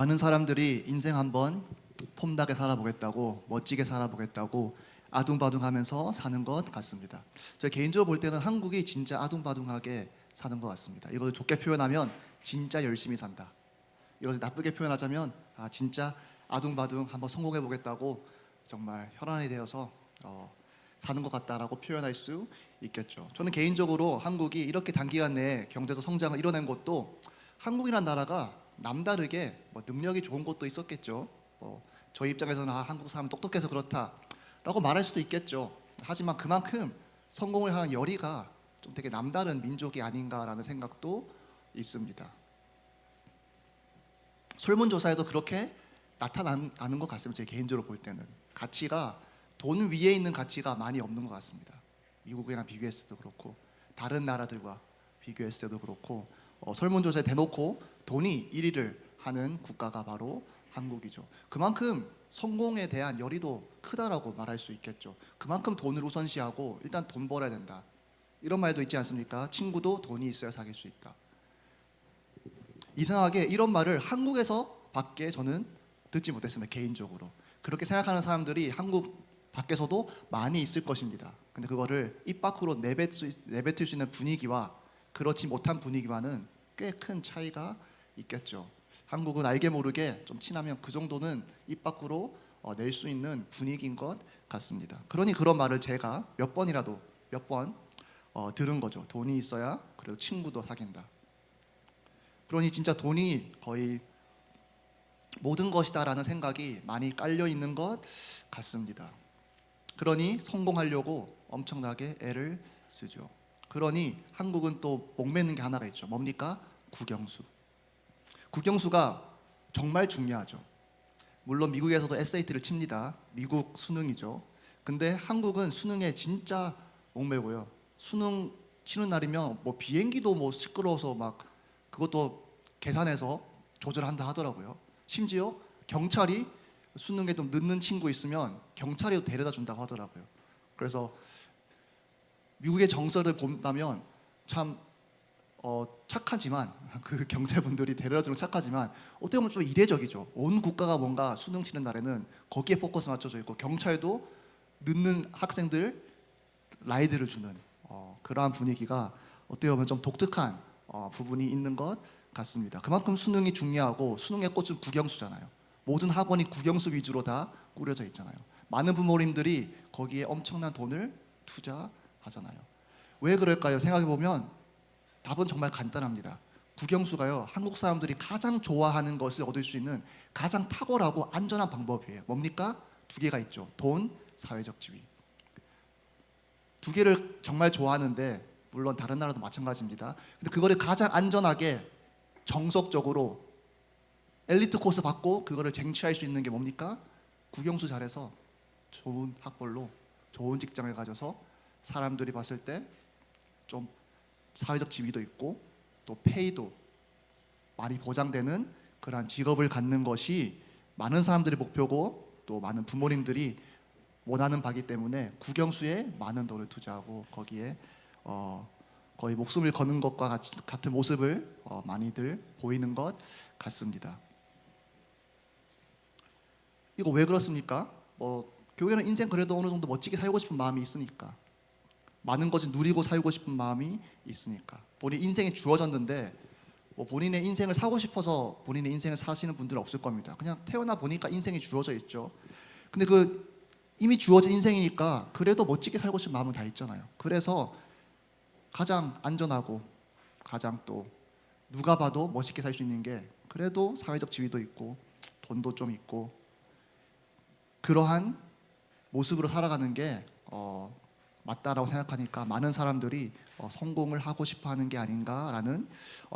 많은 사람들이 인생 한번 폼나게 살아보겠다고, 멋지게 살아보겠다고 아둥바둥하면서 사는 것 같습니다. 저 개인적으로 볼 때는 한국이 진짜 아둥바둥하게 사는 것 같습니다. 이걸 좋게 표현하면 진짜 열심히 산다. 이것을 나쁘게 표현하자면 진짜 아둥바둥 한번 성공해 보겠다고 정말 혈안이 되어서 사는 것 같다라고 표현할 수 있겠죠. 저는 개인적으로 한국이 이렇게 단기간 내에 경제적 성장을 이뤄낸 것도 한국이란 나라가 남다르게 능력이 좋은 것도 있었겠죠. 저희 입장에서는 한국 사람 똑똑해서 그렇다라고 말할 수도 있겠죠. 하지만 그만큼 성공을 한 열의가 좀 되게 남다른 민족이 아닌가라는 생각도 있습니다. 설문조사에도 그렇게 나타나는 것 같습니다. 제 개인적으로 볼 때는 가치가 돈 위에 있는 가치가 많이 없는 것 같습니다. 미국이랑 비교했을 때도 그렇고 다른 나라들과 비교했을 때도 그렇고 설문조사에 대놓고 돈이 1위를 하는 국가가 바로 한국이죠. 그만큼 성공에 대한 열의도 크다라고 말할 수 있겠죠. 그만큼 돈을 우선시하고 일단 돈 벌어야 된다. 이런 말도 있지 않습니까? 친구도 돈이 있어야 사귈 수 있다. 이상하게 이런 말을 한국에서밖에 저는 듣지 못했습니다. 개인적으로. 그렇게 생각하는 사람들이 한국 밖에서도 많이 있을 것입니다. 근데 그거를 입 밖으로 내뱉을 수 있는 분위기와 그렇지 못한 분위기와는 꽤 큰 차이가 있겠죠. 한국은 알게 모르게 좀 친하면 그 정도는 입 밖으로 낼 수 있는 분위기인 것 같습니다. 그러니 그런 말을 제가 몇 번 들은 거죠. 돈이 있어야 그래도 친구도 사귄다. 그러니 진짜 돈이 거의 모든 것이다라는 생각이 많이 깔려 있는 것 같습니다. 그러니 성공하려고 엄청나게 애를 쓰죠. 그러니 한국은 또 목매는 게 하나가 있죠. 뭡니까? 국영수. 국영수가 정말 중요하죠. 물론 미국에서도 SAT를 칩니다. 미국 수능이죠. 근데 한국은 수능에 진짜 목매고요. 수능 치는 날이면 비행기도 시끄러워서 막 그것도 계산해서 조절한다 하더라고요. 심지어 경찰이 수능에 좀 늦는 친구 있으면 경찰이 데려다 준다고 하더라고요. 그래서 미국의 정서를 본다면 참 착하지만 그 경찰분들이 데려다주는 착하지만 어떻게 보면 좀 이례적이죠. 온 국가가 뭔가 수능 치는 날에는 거기에 포커스 맞춰져 있고 경찰도 늦는 학생들 라이드를 주는 그러한 분위기가 어떻게 보면 좀 독특한 부분이 있는 것 같습니다. 그만큼 수능이 중요하고 수능의 꽃은 국영수잖아요. 모든 학원이 국영수 위주로 다 꾸려져 있잖아요. 많은 부모님들이 거기에 엄청난 돈을 투자하잖아요. 왜 그럴까요? 생각해 보면 답은 정말 간단합니다. 국영수가요, 한국 사람들이 가장 좋아하는 것을 얻을 수 있는 가장 탁월하고 안전한 방법이에요. 뭡니까? 두 개가 있죠. 돈, 사회적 지위. 두 개를 정말 좋아하는데 물론 다른 나라도 마찬가지입니다. 근데 그거를 가장 안전하게 정석적으로 엘리트 코스 받고 그거를 쟁취할 수 있는 게 뭡니까? 국영수 잘해서 좋은 학벌로 좋은 직장을 가져서 사람들이 봤을 때 좀 사회적 지위도 있고 또 페이도 많이 보장되는 그러한 직업을 갖는 것이 많은 사람들의 목표고 또 많은 부모님들이 원하는 바기 때문에 국영수에 많은 돈을 투자하고 거기에 거의 목숨을 거는 것과 같은 모습을 많이들 보이는 것 같습니다. 이거 왜 그렇습니까? 교회는 인생 그래도 어느 정도 멋지게 살고 싶은 마음이 있으니까, 많은 것을 누리고 살고 싶은 마음이 있으니까, 본인 인생이 주어졌는데 본인의 인생을 사고 싶어서 본인의 인생을 사시는 분들은 없을 겁니다. 그냥 태어나 보니까 인생이 주어져 있죠. 근데 이미 주어진 인생이니까 그래도 멋지게 살고 싶은 마음은 다 있잖아요. 그래서 가장 안전하고 가장 또 누가 봐도 멋있게 살 수 있는 게 그래도 사회적 지위도 있고 돈도 좀 있고 그러한 모습으로 살아가는 게 맞다라고 생각하니까 많은 사람들이 성공을 하고 싶어하는 게 아닌가라는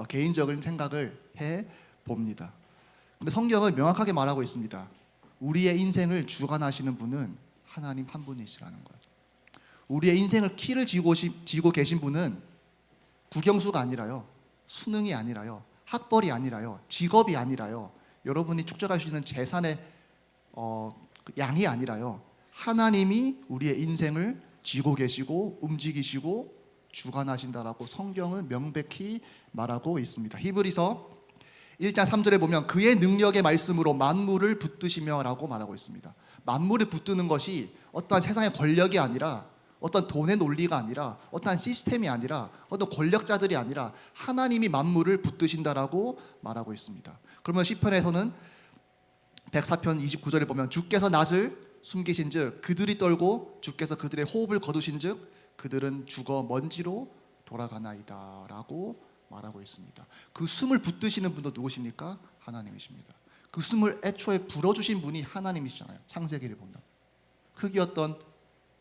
개인적인 생각을 해 봅니다. 근데 성경은 명확하게 말하고 있습니다. 우리의 인생을 주관하시는 분은 하나님 한 분이시라는 거죠. 우리의 인생을 키를 쥐고 계신 분은 국영수가 아니라요, 수능이 아니라요, 학벌이 아니라요, 직업이 아니라요, 여러분이 축적할 수 있는 재산의 양이 아니라요, 하나님이 우리의 인생을 쥐고 계시고 움직이시고 주관하신다라고 성경은 명백히 말하고 있습니다. 히브리서 1장 3절에 보면 그의 능력의 말씀으로 만물을 붙드시며라고 말하고 있습니다. 만물을 붙드는 것이 어떠한 세상의 권력이 아니라, 어떤 돈의 논리가 아니라, 어떠한 시스템이 아니라, 어떤 권력자들이 아니라 하나님이 만물을 붙드신다라고 말하고 있습니다. 그러면 시편에서는 104편 29절에 보면 주께서 낫을 숨기신즉 그들이 떨고 주께서 그들의 호흡을 거두신즉 그들은 죽어 먼지로 돌아가나이다라고 말하고 있습니다. 그 숨을 붙드시는 분도 누구십니까? 하나님이십니다. 그 숨을 애초에 불어주신 분이 하나님이시잖아요. 창세기를 보면 흙이었던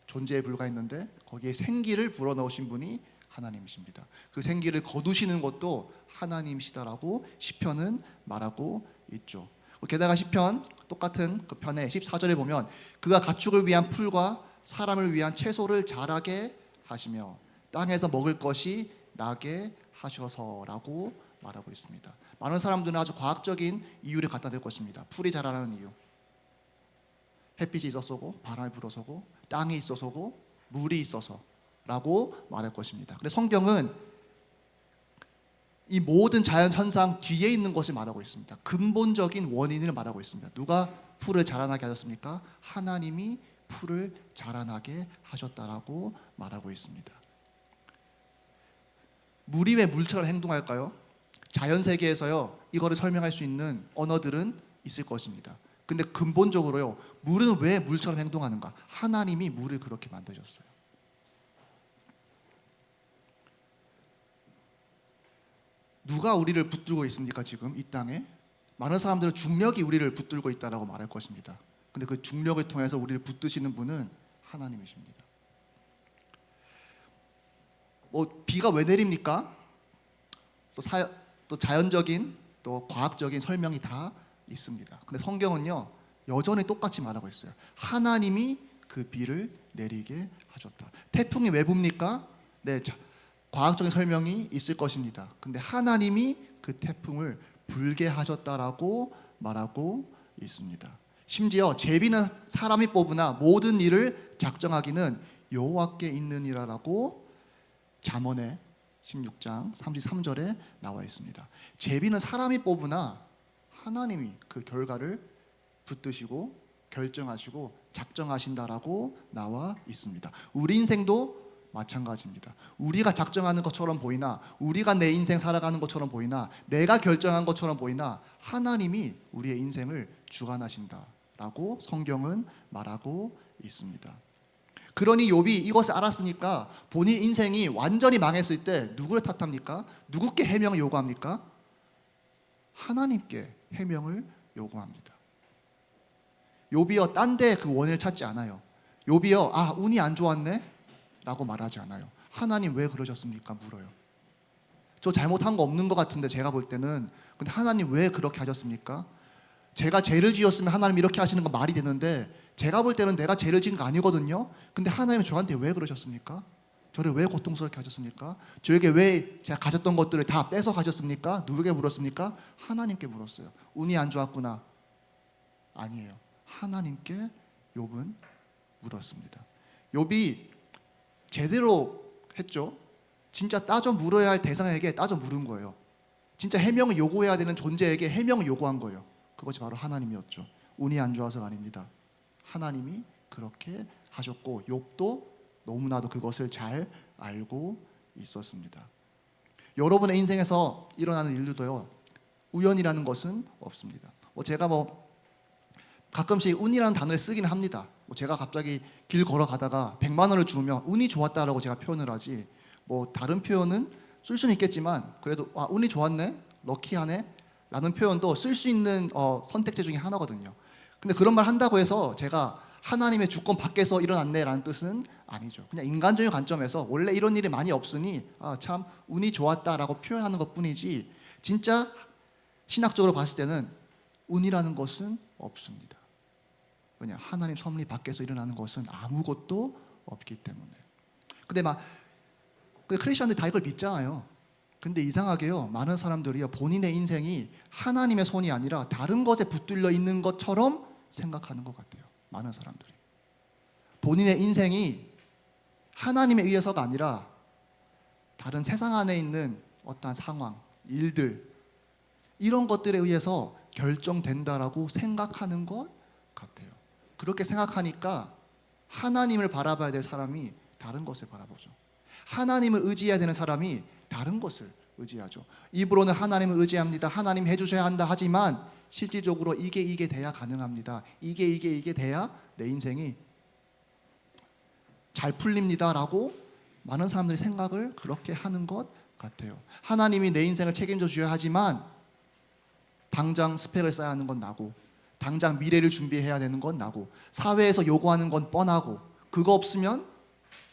존재에 불과했는데 거기에 생기를 불어넣으신 분이 하나님이십니다. 그 생기를 거두시는 것도 하나님이시다라고 시편은 말하고 있죠. 게다가 시편 똑같은 그 편의 14절에 보면 그가 가축을 위한 풀과 사람을 위한 채소를 자라게 하시며 땅에서 먹을 것이 나게 하셔서라고 말하고 있습니다. 많은 사람들은 아주 과학적인 이유를 갖다 댈 것입니다. 풀이 자라는 이유. 햇빛이 있어서고 바람이 불어서고 땅이 있어서고 물이 있어서라고 말할 것입니다. 근데 성경은 이 모든 자연 현상 뒤에 있는 것을 말하고 있습니다. 근본적인 원인을 말하고 있습니다. 누가 풀을 자라나게 하셨습니까? 하나님이 풀을 자라나게 하셨다라고 말하고 있습니다. 물이 왜 물처럼 행동할까요? 자연 세계에서요, 이거를 설명할 수 있는 언어들은 있을 것입니다. 근데 근본적으로요, 물은 왜 물처럼 행동하는가? 하나님이 물을 그렇게 만드셨어요. 누가 우리를 붙들고 있습니까? 지금 이 땅에 많은 사람들은 중력이 우리를 붙들고 있다라고 말할 것입니다. 근데 그 중력을 통해서 우리를 붙드시는 분은 하나님이십니다. 비가 왜 내립니까? 또 자연적인 또 과학적인 설명이 다 있습니다. 근데 성경은요, 여전히 똑같이 말하고 있어요. 하나님이 그 비를 내리게 하셨다. 태풍이 왜 붑니까? 네, 과학적인 설명이 있을 것입니다. 근데 하나님이 그 태풍을 불게 하셨다라고 말하고 있습니다. 심지어 제비는 사람이 뽑으나 모든 일을 작정하기는 여호와께 있느니라라고 잠언의 16장 33절에 나와 있습니다. 제비는 사람이 뽑으나 하나님이 그 결과를 붙드시고 결정하시고 작정하신다라고 나와 있습니다. 우리 인생도 마찬가지입니다. 우리가 작정하는 것처럼 보이나, 우리가 내 인생 살아가는 것처럼 보이나, 내가 결정한 것처럼 보이나 하나님이 우리의 인생을 주관하신다라고 성경은 말하고 있습니다. 그러니 욥이 이것을 알았으니까 본인 인생이 완전히 망했을 때 누구를 탓합니까? 누구께 해명을 요구합니까? 하나님께 해명을 요구합니다. 욥이요, 딴 데 그 원인을 찾지 않아요. 욥이요, 운이 안 좋았네 라고 말하지 않아요. 하나님 왜 그러셨습니까? 물어요. 저 잘못한 거 없는 것 같은데 제가 볼 때는, 근데 하나님 왜 그렇게 하셨습니까? 제가 죄를 지었으면 하나님 이렇게 하시는 거 말이 되는데 제가 볼 때는 내가 죄를 지은 거 아니거든요. 근데 하나님 저한테 왜 그러셨습니까? 저를 왜 고통스럽게 하셨습니까? 저에게 왜 제가 가졌던 것들을 다 뺏어 가셨습니까? 누구에게 물었습니까? 하나님께 물었어요. 운이 안 좋았구나. 아니에요. 하나님께 욥은 물었습니다. 욥이 제대로 했죠. 진짜 따져 물어야 할 대상에게 따져 물은 거예요. 진짜 해명을 요구해야 되는 존재에게 해명을 요구한 거예요. 그것이 바로 하나님이었죠. 운이 안 좋아서가 아닙니다. 하나님이 그렇게 하셨고 욥도 너무나도 그것을 잘 알고 있었습니다. 여러분의 인생에서 일어나는 일들도요, 우연이라는 것은 없습니다. 제가 가끔씩 운이라는 단어를 쓰긴 합니다. 제가 갑자기 길 걸어가다가 100만 원을 주우면 운이 좋았다라고 제가 표현을 하지, 다른 표현은 쓸 수는 있겠지만 그래도 운이 좋았네, 럭키하네 라는 표현도 쓸 수 있는 선택지 중에 하나거든요. 근데 그런 말 한다고 해서 제가 하나님의 주권 밖에서 일어났네 라는 뜻은 아니죠. 그냥 인간적인 관점에서 원래 이런 일이 많이 없으니 참 운이 좋았다라고 표현하는 것 뿐이지, 진짜 신학적으로 봤을 때는 운이라는 것은 없습니다. 왜냐, 하나님 섭리 밖에서 일어나는 것은 아무것도 없기 때문에. 근데 크리스천들이 다 이걸 믿잖아요. 근데 이상하게요, 많은 사람들이요, 본인의 인생이 하나님의 손이 아니라 다른 것에 붙들려 있는 것처럼 생각하는 것 같아요. 많은 사람들이 본인의 인생이 하나님에 의해서가 아니라 다른 세상 안에 있는 어떠한 상황, 일들, 이런 것들에 의해서 결정된다라고 생각하는 것 같아요. 그렇게 생각하니까 하나님을 바라봐야 될 사람이 다른 것을 바라보죠. 하나님을 의지해야 되는 사람이 다른 것을 의지하죠. 입으로는 하나님을 의지합니다. 하나님 해주셔야 한다 하지만 실질적으로 이게 돼야 가능합니다. 이게 돼야 내 인생이 잘 풀립니다라고 많은 사람들이 생각을 그렇게 하는 것 같아요. 하나님이 내 인생을 책임져 주셔야 하지만 당장 스펙을 쌓아야 하는 건 나고, 당장 미래를 준비해야 되는 건 나고, 사회에서 요구하는 건 뻔하고, 그거 없으면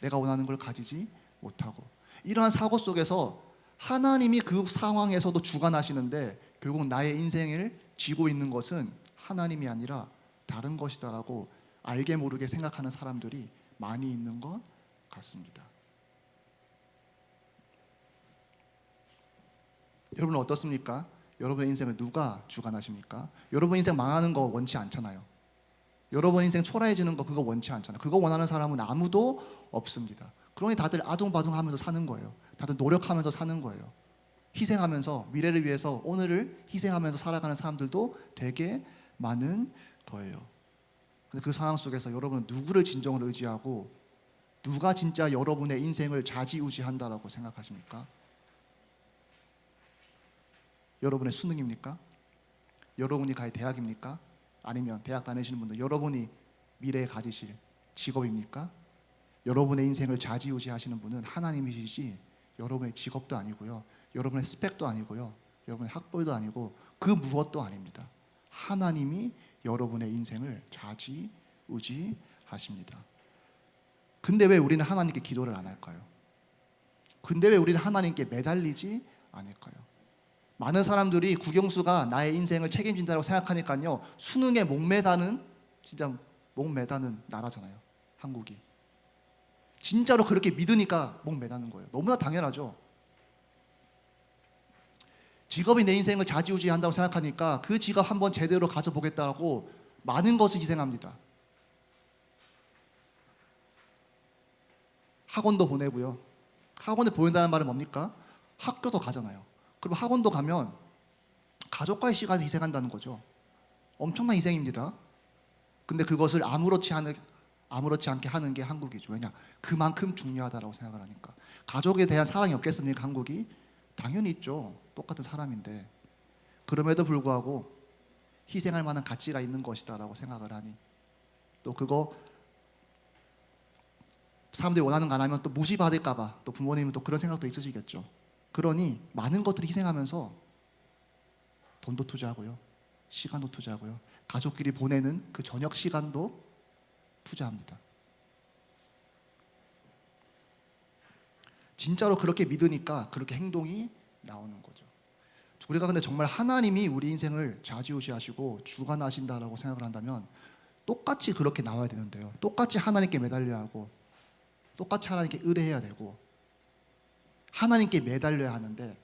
내가 원하는 걸 가지지 못하고, 이러한 사고 속에서 하나님이 그 상황에서도 주관하시는데 결국 나의 인생을 쥐고 있는 것은 하나님이 아니라 다른 것이다라고 알게 모르게 생각하는 사람들이 많이 있는 것 같습니다. 여러분은 어떻습니까? 여러분의 인생을 누가 주관하십니까? 여러분 인생 망하는 거 원치 않잖아요. 여러분 인생 초라해지는 거 그거 원치 않잖아요. 그거 원하는 사람은 아무도 없습니다. 그러니 다들 아둥바둥하면서 사는 거예요. 다들 노력하면서 사는 거예요. 희생하면서 미래를 위해서 오늘을 희생하면서 살아가는 사람들도 되게 많은 거예요. 근데 그 상황 속에서 여러분은 누구를 진정으로 의지하고 누가 진짜 여러분의 인생을 좌지우지한다라고 생각하십니까? 여러분의 수능입니까? 여러분이 갈 대학입니까? 아니면 대학 다니시는 분들 여러분이 미래에 가지실 직업입니까? 여러분의 인생을 좌지우지하시는 분은 하나님이시지 여러분의 직업도 아니고요, 여러분의 스펙도 아니고요, 여러분의 학벌도 아니고 그 무엇도 아닙니다. 하나님이 여러분의 인생을 좌지우지하십니다. 근데 왜 우리는 하나님께 기도를 안 할까요? 근데 왜 우리는 하나님께 매달리지 않을까요? 많은 사람들이 국영수가 나의 인생을 책임진다고 생각하니까요, 수능에 목매다는, 진짜 목매다는 나라잖아요, 한국이. 진짜로 그렇게 믿으니까 목매다는 거예요. 너무나 당연하죠. 직업이 내 인생을 좌지우지한다고 생각하니까 그 직업 한번 제대로 가져보겠다고 많은 것을 희생합니다. 학원도 보내고요. 학원에 보낸다는 말은 뭡니까? 학교도 가잖아요. 그럼 학원도 가면 가족과의 시간을 희생한다는 거죠. 엄청난 희생입니다. 근데 그것을 아무렇지 않게 하는 게 한국이죠. 왜냐? 그만큼 중요하다라고 생각을 하니까. 가족에 대한 사랑이 없겠습니까, 한국이? 당연히 있죠. 똑같은 사람인데. 그럼에도 불구하고 희생할 만한 가치가 있는 것이다라고 생각을 하니, 또 그거 사람들이 원하는 거 안 하면 또 무시받을까 봐 또 부모님은 또 그런 생각도 있으시겠죠. 그러니 많은 것들을 희생하면서 돈도 투자하고요, 시간도 투자하고요, 가족끼리 보내는 그 저녁 시간도 투자합니다. 진짜로 그렇게 믿으니까 그렇게 행동이 나오는 거죠. 우리가 근데 정말 하나님이 우리 인생을 좌지우지하시고 주관하신다라고 생각을 한다면 똑같이 그렇게 나와야 되는데요, 똑같이 하나님께 매달려야 하고 똑같이 하나님께 의뢰해야 되고 하나님께 매달려야 하는데,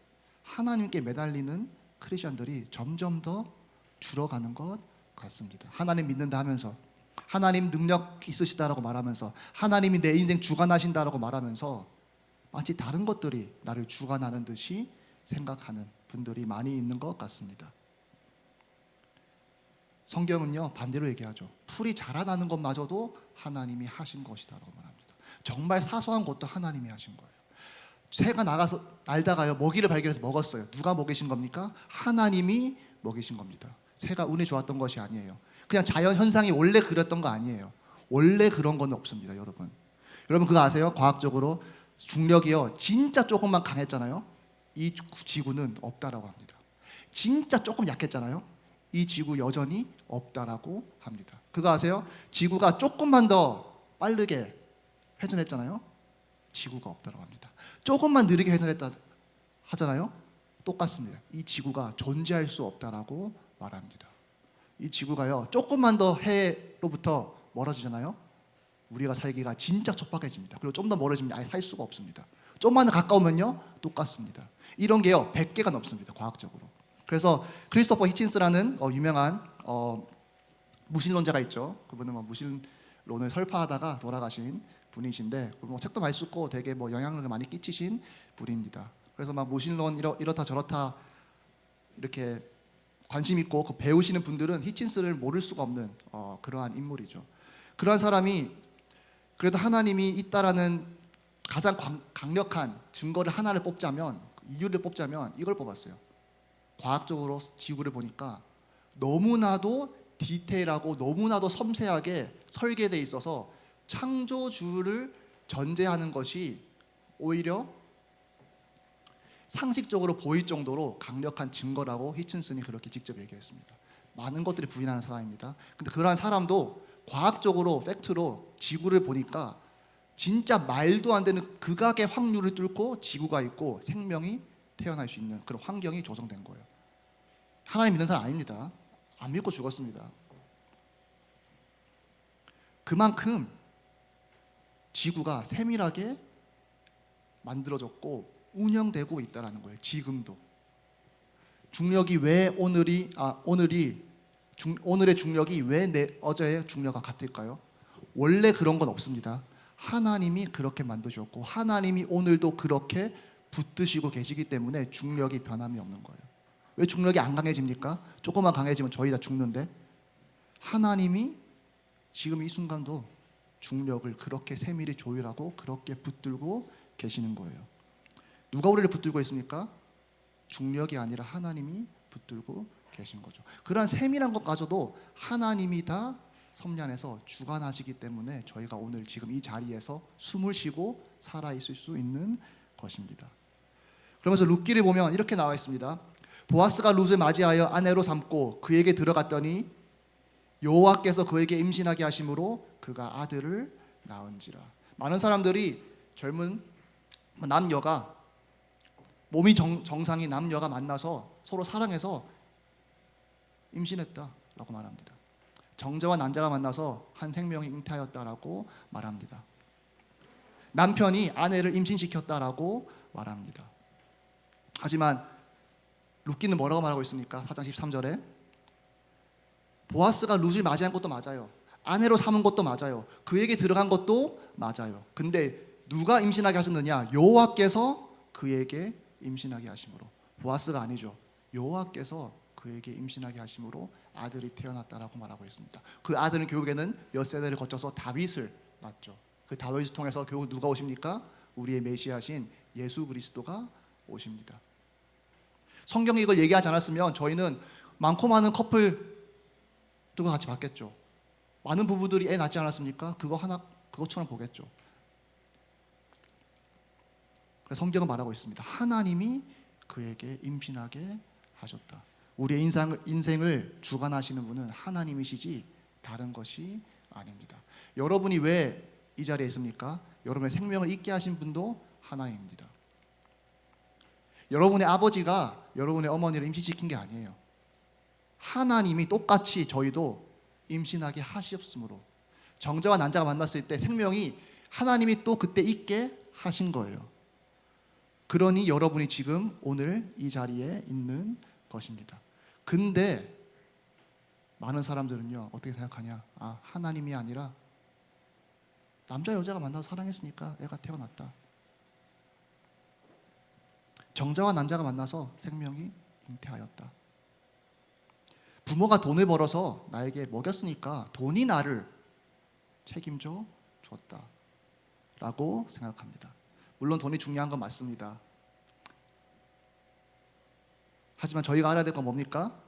하나님께 매달리는 크리스천들이 점점 더 줄어가는 것 같습니다. 하나님 믿는다 하면서, 하나님 능력 있으시다라고 말하면서, 하나님이 내 인생 주관하신다라고 말하면서 마치 다른 것들이 나를 주관하는 듯이 생각하는 분들이 많이 있는 것 같습니다. 성경은요, 반대로 얘기하죠. 풀이 자라나는 것마저도 하나님이 하신 것이다라고 말합니다. 정말 사소한 것도 하나님이 하신 거예요. 새가 나가서 날다가요, 먹이를 발견해서 먹었어요. 누가 먹이신 겁니까? 하나님이 먹이신 겁니다. 새가 운이 좋았던 것이 아니에요. 그냥 자연 현상이 원래 그랬던 거 아니에요. 원래 그런 건 없습니다, 여러분. 여러분 그거 아세요? 과학적으로 중력이요, 진짜 조금만 강했잖아요, 이 지구는 없다라고 합니다. 진짜 조금 약했잖아요, 이 지구 여전히 없다라고 합니다. 그거 아세요? 지구가 조금만 더 빠르게 회전했잖아요, 지구가 없다라고 합니다. 조금만 느리게 회전했다 하잖아요, 똑같습니다. 이 지구가 존재할 수 없다라고 말합니다. 이 지구가요, 조금만 더 해로부터 멀어지잖아요, 우리가 살기가 진짜 촉박해집니다. 그리고 좀 더 멀어지면 아예 살 수가 없습니다. 좀만 더 가까우면요, 똑같습니다. 이런 게요 100개가 넘습니다, 과학적으로. 그래서 크리스토퍼 히친스라는 유명한 무신론자가 있죠. 그분은 무신론을 설파하다가 돌아가신 분이신데, 뭐 책도 많이 쓰고 되게 뭐 영향력을 많이 끼치신 분입니다. 그래서 막 무신론 이렇다 저렇다 이렇게 관심 있고 그 배우시는 분들은 히친스를 모를 수가 없는 그러한 인물이죠. 그러한 사람이 그래도 하나님이 있다라는 가장 강력한 증거를 하나를 뽑자면, 이유를 뽑자면 이걸 뽑았어요. 과학적으로 지구를 보니까 너무나도 디테일하고 너무나도 섬세하게 설계되어 있어서 창조주를 전제하는 것이 오히려 상식적으로 보일 정도로 강력한 증거라고 히친슨이 그렇게 직접 얘기했습니다. 많은 것들이 부인하는 사람입니다. 근데 그러한 사람도 과학적으로 팩트로 지구를 보니까 진짜 말도 안 되는 극악의 확률을 뚫고 지구가 있고 생명이 태어날 수 있는 그런 환경이 조성된 거예요. 하나님 믿는 사람 아닙니다. 안 믿고 죽었습니다. 그만큼 지구가 세밀하게 만들어졌고 운영되고 있다는 거예요. 지금도. 중력이 왜 오늘의 중력이 왜 어제의 중력과 같을까요? 원래 그런 건 없습니다. 하나님이 그렇게 만드셨고 하나님이 오늘도 그렇게 붙드시고 계시기 때문에 중력이 변함이 없는 거예요. 왜 중력이 안 강해집니까? 조금만 강해지면 저희 다 죽는데 하나님이 지금 이 순간도 중력을 그렇게 세밀히 조율하고 그렇게 붙들고 계시는 거예요. 누가 우리를 붙들고 있습니까? 중력이 아니라 하나님이 붙들고 계신 거죠. 그러한 세밀한 것까지도 하나님이 다 섭리안에서 주관하시기 때문에 저희가 오늘 지금 이 자리에서 숨을 쉬고 살아있을 수 있는 것입니다. 그러면서 룻기를 보면 이렇게 나와 있습니다. 보아스가 룻을 맞이하여 아내로 삼고 그에게 들어갔더니 여호와께서 그에게 임신하게 하심으로 그가 아들을 낳은지라. 많은 사람들이 젊은 남녀가 몸이 정상인 남녀가 만나서 서로 사랑해서 임신했다라고 말합니다. 정자와 난자가 만나서 한 생명이 잉태하였다라고 말합니다. 남편이 아내를 임신시켰다라고 말합니다. 하지만 룻기는 뭐라고 말하고 있습니까? 4장 13절에 보아스가 룻을 맞이한 것도 맞아요. 아내로 삼은 것도 맞아요. 그에게 들어간 것도 맞아요. 근데 누가 임신하게 하셨느냐? 여호와께서 그에게 임신하게 하심으로. 보아스가 아니죠. 여호와께서 그에게 임신하게 하심으로 아들이 태어났다라고 말하고 있습니다. 그 아들은 결국에는 몇 세대를 거쳐서 다윗을 낳죠. 그 다윗을 통해서 결국 누가 오십니까? 우리의 메시아신 예수 그리스도가 오십니다. 성경이 이걸 얘기하지 않았으면 저희는 많고 많은 커플들과 같이 봤겠죠. 많은 부부들이 애 낳지 않았습니까? 그것처럼 보겠죠. 그래서 성경은 말하고 있습니다. 하나님이 그에게 임신하게 하셨다. 우리의 인생을 주관하시는 분은 하나님이시지 다른 것이 아닙니다. 여러분이 왜 이 자리에 있습니까? 여러분의 생명을 있게 하신 분도 하나님입니다. 여러분의 아버지가 여러분의 어머니를 임신시킨 게 아니에요. 하나님이 똑같이 저희도 임신하게 하셨으므로 정자와 난자가 만났을 때 생명이 하나님이 또 그때 있게 하신 거예요. 그러니 여러분이 지금 오늘 이 자리에 있는 것입니다. 근데 많은 사람들은요 어떻게 생각하냐? 하나님이 아니라 남자 여자가 만나서 사랑했으니까 애가 태어났다. 정자와 난자가 만나서 생명이 잉태하였다. 부모가 돈을 벌어서 나에게 먹였으니까 돈이 나를 책임져 주었다 라고 생각합니다. 물론 돈이 중요한 건 맞습니다. 하지만 저희가 알아야 될 건 뭡니까?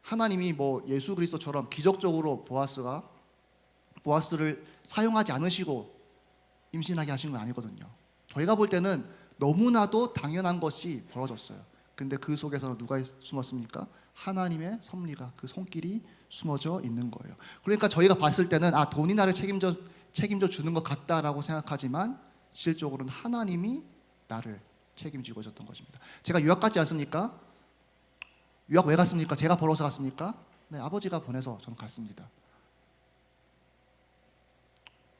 하나님이 예수 그리스도처럼 기적적으로 보아스를 사용하지 않으시고 임신하게 하신 건 아니거든요. 저희가 볼 때는 너무나도 당연한 것이 벌어졌어요. 근데 그 속에서는 누가 숨었습니까? 하나님의 섭리가, 그 손길이 숨어져 있는 거예요. 그러니까 저희가 봤을 때는 돈이 나를 책임져 주는 것 같다라고 생각하지만 실질적으로는 하나님이 나를 책임지고 있었던 것입니다. 제가 유학 갔지 않습니까? 유학 왜 갔습니까? 제가 벌어서 갔습니까? 네, 아버지가 보내서 저는 갔습니다.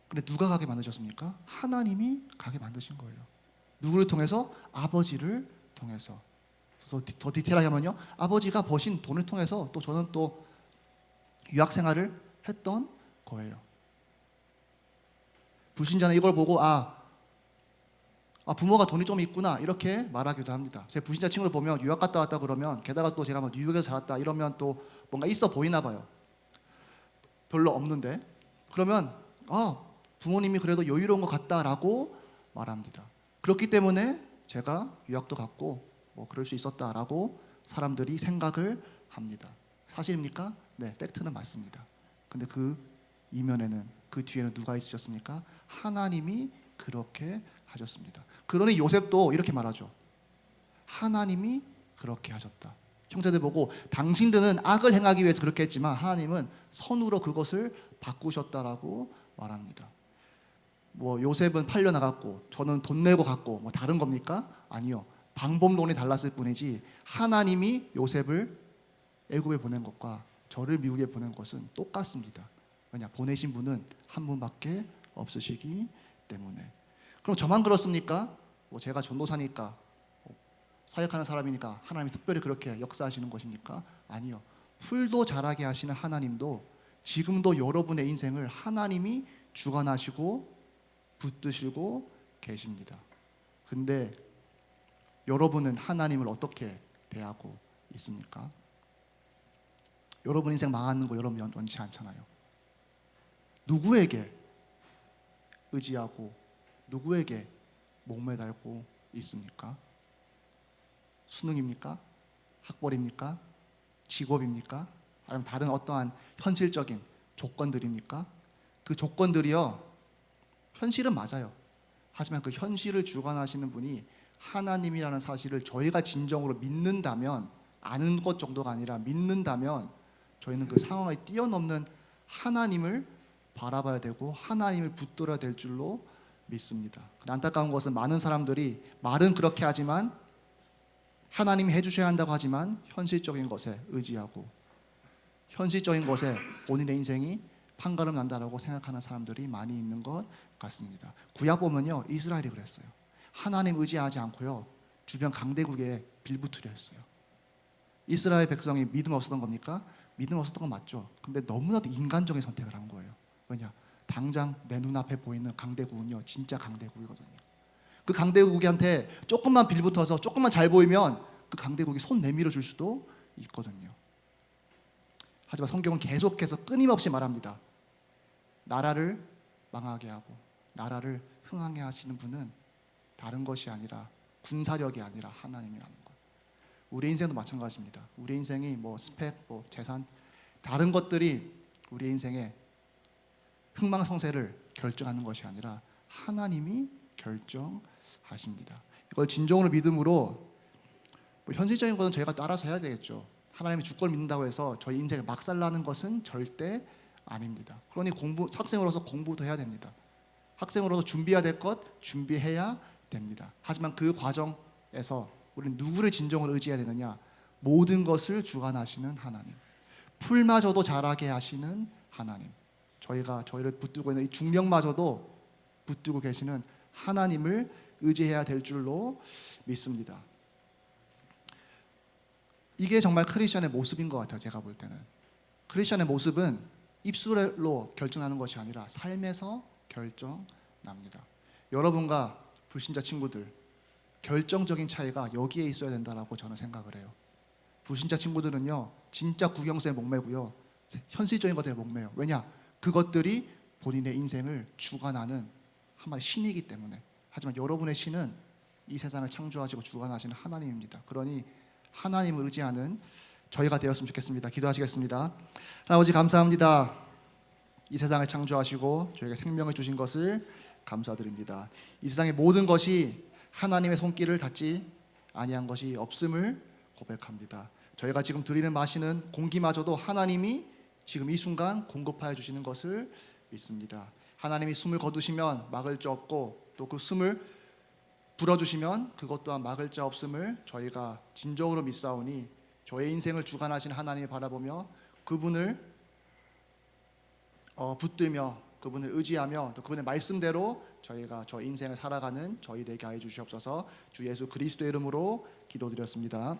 근데 누가 가게 만드셨습니까? 하나님이 가게 만드신 거예요. 누구를 통해서? 아버지를 통해서. 더 디테일하게 하면요, 아버지가 버신 돈을 통해서 또 저는 또 유학 생활을 했던 거예요. 불신자는 이걸 보고 아, 부모가 돈이 좀 있구나 이렇게 말하기도 합니다. 제 부신자 친구를 보면 유학 갔다 왔다 그러면, 게다가 또 제가 뭐 뉴욕에서 살았다 이러면 또 뭔가 있어 보이나 봐요. 별로 없는데. 그러면 아, 부모님이 그래도 여유로운 것 같다라고 말합니다. 그렇기 때문에 제가 유학도 갔고 뭐 그럴 수 있었다라고 사람들이 생각을 합니다. 사실입니까? 네, 팩트는 맞습니다. 근데 그 이면에는, 그 뒤에는 누가 있으셨습니까? 하나님이 그렇게 하셨습니다. 그러니 요셉도 이렇게 말하죠. 하나님이 그렇게 하셨다. 형제들 보고 당신들은 악을 행하기 위해서 그렇게 했지만 하나님은 선으로 그것을 바꾸셨다라고 말합니다. 뭐 요셉은 팔려 나갔고 저는 돈 내고 갔고 뭐 다른 겁니까? 아니요. 방법론이 달랐을 뿐이지 하나님이 요셉을 애굽에 보낸 것과 저를 미국에 보낸 것은 똑같습니다. 왜냐? 보내신 분은 한 분밖에 없으시기 때문에. 그럼 저만 그렇습니까? 뭐 제가 전도사니까 사역하는 사람이니까 하나님이 특별히 그렇게 역사하시는 것입니까? 아니요. 풀도 자라게 하시는 하나님도 지금도 여러분의 인생을 하나님이 주관하시고 붙드시고 계십니다. 근데 여러분은 하나님을 어떻게 대하고 있습니까? 여러분 인생 망하는 거 여러분 원치 않잖아요. 누구에게 의지하고 누구에게 목매달고 있습니까? 수능입니까? 학벌입니까? 직업입니까? 아니면 다른 어떠한 현실적인 조건들입니까? 그 조건들이요, 현실은 맞아요. 하지만 그 현실을 주관하시는 분이 하나님이라는 사실을 저희가 진정으로 믿는다면, 아는 것 정도가 아니라 믿는다면 저희는 그 상황을 뛰어넘는 하나님을 바라봐야 되고 하나님을 붙들어야 될 줄로 믿습니다. 안타까운 것은 많은 사람들이 말은 그렇게 하지만, 하나님이 해주셔야 한다고 하지만 현실적인 것에 의지하고 현실적인 것에 본인의 인생이 판가름 난다라고 생각하는 사람들이 많이 있는 것 같습니다. 구약 보면요, 이스라엘이 그랬어요. 하나님 의지하지 않고요, 주변 강대국에 빌붙으려 했어요. 이스라엘 백성이 믿음 없었던 겁니까? 믿음 없었던 건 맞죠. 근데 너무나도 인간적인 선택을 한 거예요. 왜냐? 당장 내 눈앞에 보이는 강대국은요, 진짜 강대국이거든요. 그 강대국한테 조금만 빌붙어서 조금만 잘 보이면 그 강대국이 손 내밀어 줄 수도 있거든요. 하지만 성경은 계속해서 끊임없이 말합니다. 나라를 망하게 하고 나라를 흥하게 하시는 분은 다른 것이 아니라, 군사력이 아니라 하나님이라는 것. 우리 인생도 마찬가지입니다. 우리 인생이 뭐 스펙, 뭐 재산, 다른 것들이 우리 인생의 흥망성쇠를 결정하는 것이 아니라 하나님이 결정하십니다. 이걸 진정으로 믿음으로, 뭐 현실적인 것은 저희가 따라서 해야 되겠죠. 하나님이 주권을 믿는다고 해서 저희 인생을 막살나는 것은 절대 아닙니다. 그러니 학생으로서 공부도 해야 됩니다. 학생으로서 준비해야 될 것 준비해야 됩니다. 하지만 그 과정에서 우리는 누구를 진정으로 의지해야 되느냐? 모든 것을 주관하시는 하나님, 풀마저도 자라게 하시는 하나님, 저희를 붙들고 있는 이 중력마저도 붙들고 계시는 하나님을 의지해야 될 줄로 믿습니다. 이게 정말 크리스천의 모습인 것 같아요. 제가 볼 때는 크리스천의 모습은 입술로 결정하는 것이 아니라 삶에서 결정납니다. 여러분과 불신자 친구들, 결정적인 차이가 여기에 있어야 된다라고 저는 생각을 해요. 불신자 친구들은요, 진짜 국영수에 목매고요, 현실적인 것들에 목매요. 왜냐? 그것들이 본인의 인생을 주관하는 한마디 신이기 때문에. 하지만 여러분의 신은 이 세상을 창조하시고 주관하시는 하나님입니다. 그러니 하나님을 의지하는 저희가 되었으면 좋겠습니다. 기도하시겠습니다. 아버지, 감사합니다. 이 세상을 창조하시고 저에게 생명을 주신 것을 감사드립니다. 이 세상의 모든 것이 하나님의 손길을 닿지 아니한 것이 없음을 고백합니다. 저희가 지금 드리는 마시는 공기마저도 하나님이 지금 이 순간 공급하여 주시는 것을 믿습니다. 하나님이 숨을 거두시면 막을 자 없고, 또 그 숨을 불어주시면 그것 또한 막을 자 없음을 저희가 진정으로 믿사오니, 저의 인생을 주관하시는 하나님을 바라보며 그분을 붙들며 그분을 의지하며 또 그분의 말씀대로 저희가 저 인생을 살아가는 저희 되게 하여 주시옵소서. 주 예수 그리스도의 이름으로 기도드렸습니다.